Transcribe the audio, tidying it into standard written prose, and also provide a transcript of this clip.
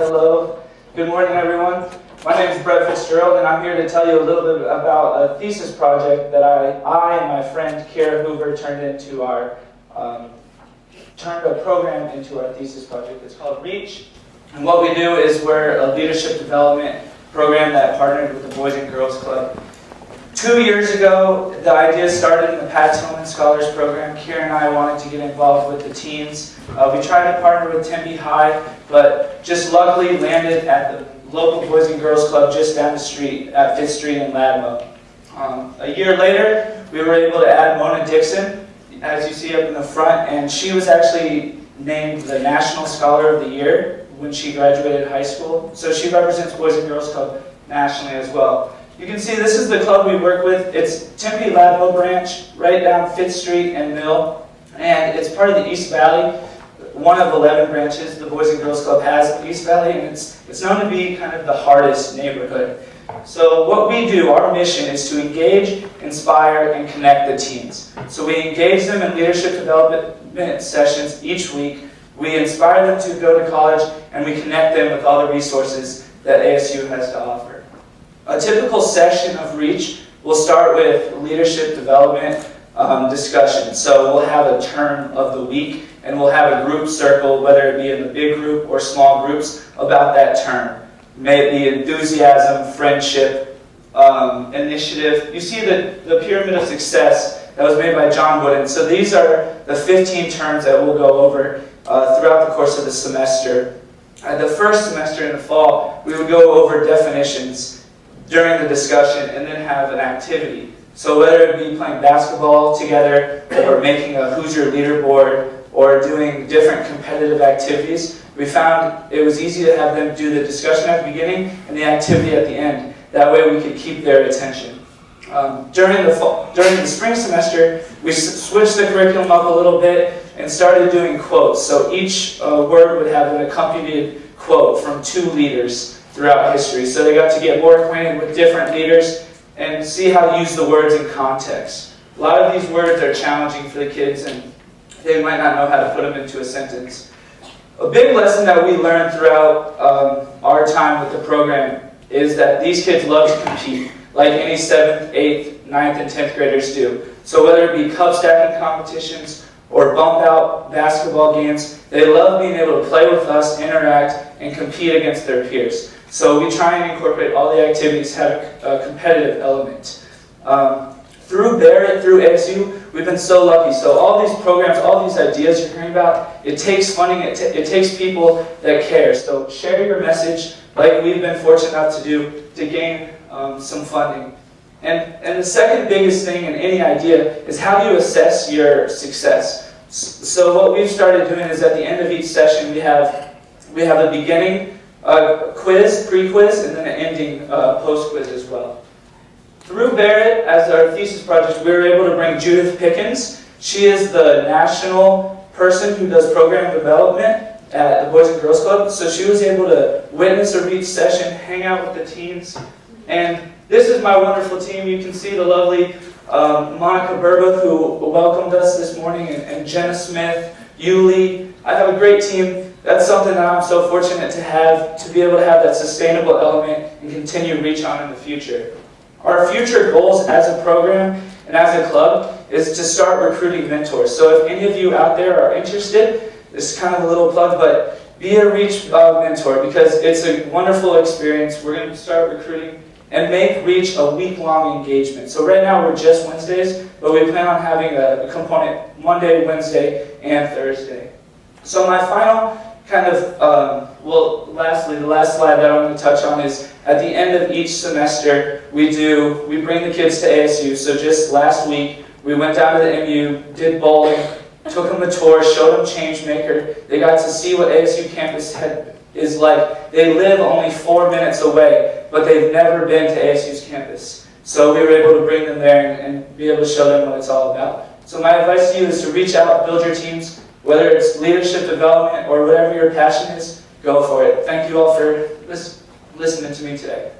Hello. Good morning, everyone. My name is Fitzgerald, and I'm here to tell you a little bit about a thesis project that I and my friend Kara Hoover turned a program into our thesis project. It's called REACH, and what we do is we're a leadership development program that partnered with the Boys and Girls Club. 2 years ago, the idea started in the Pat Tillman Scholars program. Kara and I wanted to get involved with the teens. We tried to partner with Tempe High, but just luckily landed at the local Boys and Girls Club just down the street at Fifth Street in Ladmo. A year later, we were able to add Mona Dixon, as you see up in the front, and she was actually named the National Scholar of the Year when she graduated high school. So she represents Boys and Girls Club nationally as well. You can see this is the club we work with. It's Tempe Ladmo branch, right down Fifth Street and Mill, and it's part of the East Valley, one of 11 branches the Boys and Girls Club has in East Valley, and it's known to be kind of the hardest neighborhood. So what we do, our mission, is to engage, inspire, and connect the teens. So we engage them in leadership development sessions each week. We inspire them to go to college, and we connect them with all the resources that ASU has to offer. A typical session of REACH will start with leadership development discussion. So we'll have a term of the week, and we'll have a group circle, whether it be in the big group or small groups, about that term. May it be enthusiasm, friendship, initiative. You see the pyramid of success that was made by John Wooden. So these are the 15 terms that we'll go over throughout the course of the semester. The first semester in the fall, we would go over definitions during the discussion and then have an activity. So whether it be playing basketball together or making a Who's Your Leaderboard or doing different competitive activities, we found it was easy to have them do the discussion at the beginning and the activity at the end. That way we could keep their attention. During the spring semester, we switched the curriculum up a little bit and started doing quotes. So each word would have an accompanied quote from 2 leaders throughout history. So they got to get more acquainted with different leaders and see how to use the words in context. A lot of these words are challenging for the kids, and they might not know how to put them into a sentence. A big lesson that we learned throughout our time with the program is that these kids love to compete, like any 7th, 8th, 9th, and 10th graders do. So whether it be cup stacking competitions or bump out basketball games, they love being able to play with us, interact, and compete against their peers. So we try and incorporate all the activities, have a competitive element. Through Barrett, through ASU, we've been so lucky. So all these programs, all these ideas you're hearing about, it takes funding, it takes people that care. So share your message, like we've been fortunate enough to do, to gain some funding. And the second biggest thing in any idea is how do you assess your success? So what we've started doing is at the end of each session we have a beginning quiz, pre-quiz, and then an ending post-quiz as well. Through Barrett, as our thesis project, we were able to bring Judith Pickens. She is the national person who does program development at the Boys and Girls Club. So she was able to witness a REACH session, hang out with the teens. And this is my wonderful team. You can see the lovely Monica Burba, who welcomed us this morning, and Jenna Smith, Yuli. I have a great team. That's something that I'm so fortunate to have, to be able to have that sustainable element and continue REACH on in the future. Our future goals as a program and as a club is to start recruiting mentors. So if any of you out there are interested, this is kind of a little plug, but be a REACH mentor because it's a wonderful experience. We're going to start recruiting and make REACH a week-long engagement. So right now we're just Wednesdays, but we plan on having a component Monday, Wednesday, and Thursday. So my final kind of, lastly, the last slide that I'm going to touch on is at the end of each semester, we bring the kids to ASU. So just last week, we went down to the MU, did bowling, took them a tour, showed them Changemaker. They got to see what ASU campus is like. They live only 4 minutes away, but they've never been to ASU's campus. So we were able to bring them there and be able to show them what it's all about. So my advice to you is to reach out, build your teams, whether it's leadership development or whatever your passion is, go for it. Thank you all for listening to me today.